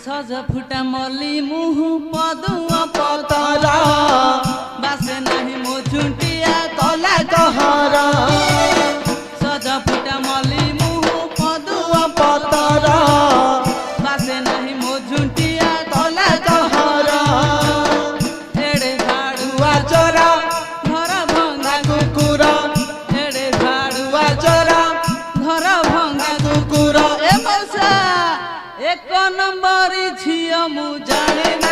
सज फुटा मली मुह पदुआ पतरा बासे नहीं मो झुंटिया तला कहरा सज फुटा मली मुह पदुआ पतरा बासे नहीं मो झुंटिया तला कहरा एड़े झाड़ुआ चोरा घर भंगा कुकुरा एड़े झाड़ुआ चोरा घर भंगा कुकुरा ए मौसा एक नंबर झिया मु जाने ना